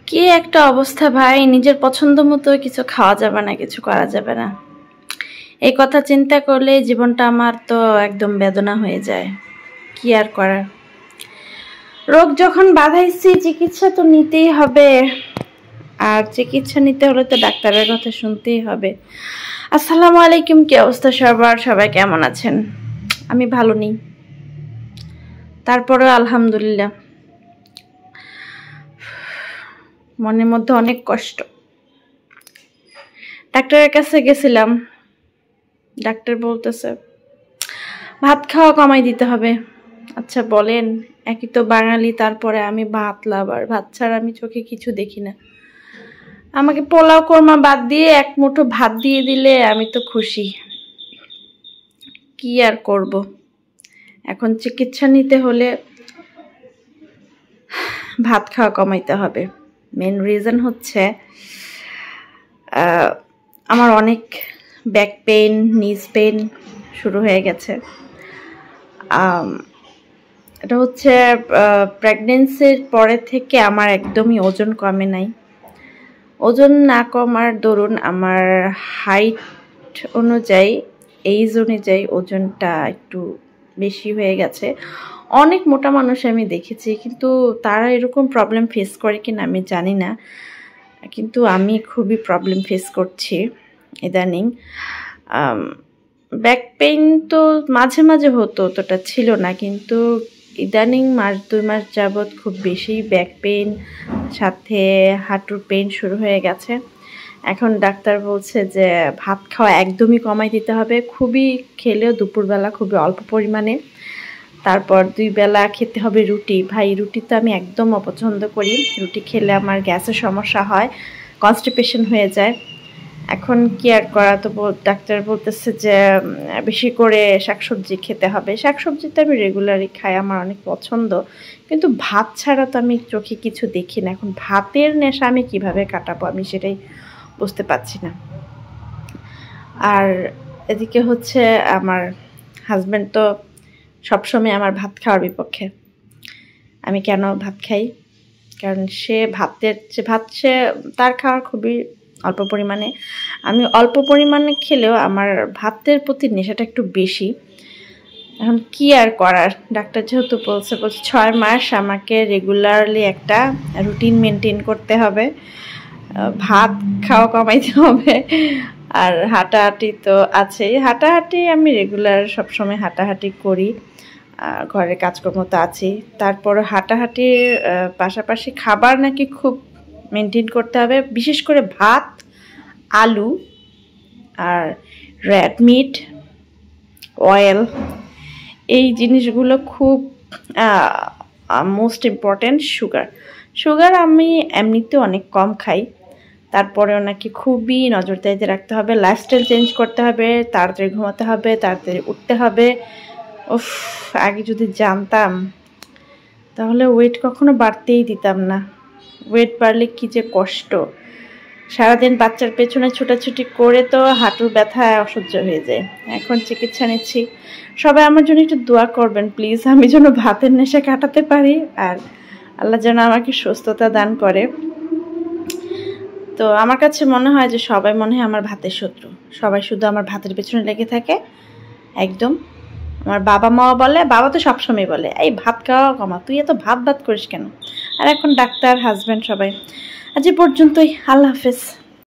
কি একটা অবস্থা ভাই, নিজের পছন্দ মতো কিছু খাওয়া যাবে না, কিছু করা যাবে না। এই কথা চিন্তা করলে জীবনটা আমার তো একদম বেদনা হয়ে যায়। কি আর করার, রোগ যখন বাঁধাইছি চিকিৎসা তো নিতেই হবে, আর চিকিৎসা নিতে হলে তো ডাক্তারের কথা শুনতেই হবে। আসসালামু আলাইকুম, কি অবস্থা সবার? সবাই কেমন আছেন? আমি ভালো নেই, তারপরেও আলহামদুলিল্লাহ। মনের মধ্যে অনেক কষ্ট। ডাক্তারের কাছে গেছিলাম, ডাক্তার বলতেছে ভাত খাওয়া কমাই দিতে হবে। আচ্ছা বলেন, একই তো বাঙালি, তারপরে আমি ভাত লাভার, ভাত ছাড়া আমি চোখে কিছু দেখি না। আমাকে পোলাও কোরমা বাদ দিয়ে এক মুঠো ভাত দিয়ে দিলে আমি তো খুশি। কি আর করব, এখন চিকিৎসা নিতে হলে ভাত খাওয়া কমাইতে হবে। মেন রিজন হচ্ছে আমার অনেক ব্যাক পেইন, নিজ পেইন শুরু হয়ে গেছে। এটা হচ্ছে প্রেগনেন্সির পরে থেকে আমার একদমই ওজন কমে নাই। ওজন না কমার দরুন আমার হাইট অনুযায়ী, এইজ অনুযায়ী ওজনটা একটু বেশি হয়ে গেছে। অনেক মোটা মানুষ আমি দেখেছি, কিন্তু তারা এরকম প্রবলেম ফেস করে কিনা আমি জানি না, কিন্তু আমি খুবই প্রবলেম ফেস করছি ইদানিং। ব্যাক পেইন তো মাঝে মাঝে হতো, অতটা ছিল না, কিন্তু ইদানিং মাস 2 মাস যাবৎ খুব বেশি ব্যাক পেইন, সাথে হাঁটুর পেইন শুরু হয়ে গেছে। এখন ডাক্তার বলছে যে ভাত খাওয়া একদমই কমাই দিতে হবে, খুবই খেলেও দুপুরবেলা খুবই অল্প পরিমাণে, তারপর 2 বেলা খেতে হবে রুটি। ভাই রুটি তো আমি একদম অপছন্দ করি, রুটি খেলে আমার গ্যাসের সমস্যা হয়, কনস্টিপেশন হয়ে যায়। এখন কি আর করা, তো ডাক্তার বলতেছে যে বেশি করে শাকসবজি খেতে হবে। শাকসবজি তো আমি রেগুলারই খাই, আমার অনেক পছন্দ, কিন্তু ভাত ছাড়া তো আমি চোখে কিছু দেখি না। এখন ভাতের নেশা আমি কিভাবে কাটাবো, আমি সেটাই বুঝতে পারছি না। আর এদিকে হচ্ছে আমার হাজব্যান্ড তো সবসময় আমার ভাত খাওয়ার বিপক্ষে। আমি কেন ভাত খাই, কারণ সে সে তার খাওয়ার খুবই অল্প পরিমাণে, আমি অল্প পরিমাণে খেলেও আমার ভাতের প্রতি নেশাটা একটু বেশি। এখন কি আর করার, ডাক্তার যেহেতু বলছে 6 মাস আমাকে রেগুলারলি একটা রুটিন মেনটেন করতে হবে, ভাত খাওয়া কমাইতে হবে, আর হাঁটাহাঁটি তো আছেই। হাঁটাহাঁটি আমি রেগুলার সবসময় হাঁটাহাঁটি করি, ঘরের কাজকর্ম তো আছেই। তারপরে হাঁটাহাঁটির পাশাপাশি খাবার নাকি খুব মেনটেন করতে হবে, বিশেষ করে ভাত, আলু আর রেড মিট, অয়েল, এই জিনিসগুলো খুব মোস্ট ইম্পর্ট্যান্ট। সুগার আমি এমনিতে অনেক কম খাই, তারপরেও নাকি খুবই নজরদারিতে রাখতে হবে, লাইফস্টাইল চেঞ্জ করতে হবে, তাড়াতাড়ি ঘুমাতে হবে, তাড়াতাড়ি উঠতে হবে। উফ, আগে যদি জানতাম তাহলে ওয়েট কখনো বাড়তেই দিতাম না। ওয়েট বাড়লে কি যে কষ্ট, সারাদিন বাচ্চার পেছনে ছোটাছুটি করে তো হাঁটুর ব্যথা অসহ্য হয়ে যায়। এখন চিকিৎসা নিচ্ছি, সবাই আমার জন্য একটু দোয়া করবেন প্লিজ, আমি যেন ভাতের নেশা কাটাতে পারি, আর আল্লাহ যেন আমাকে সুস্থতা দান করে। তো আমার কাছে মনে হয় যে সবাই মনে হয় আমার ভাতের শত্রু, সবাই শুধু আমার ভাতের পেছনে লেগে থাকে একদম। আমার বাবা মাও বলে, বাবা তো সবসময় বলে এই ভাত খাওয়া কমা, তুই এত ভাত করিস কেন। আর এখন ডাক্তার, হাজব্যান্ড সবাই। আজ পর্যন্তই, আল্লাহ হাফেজ।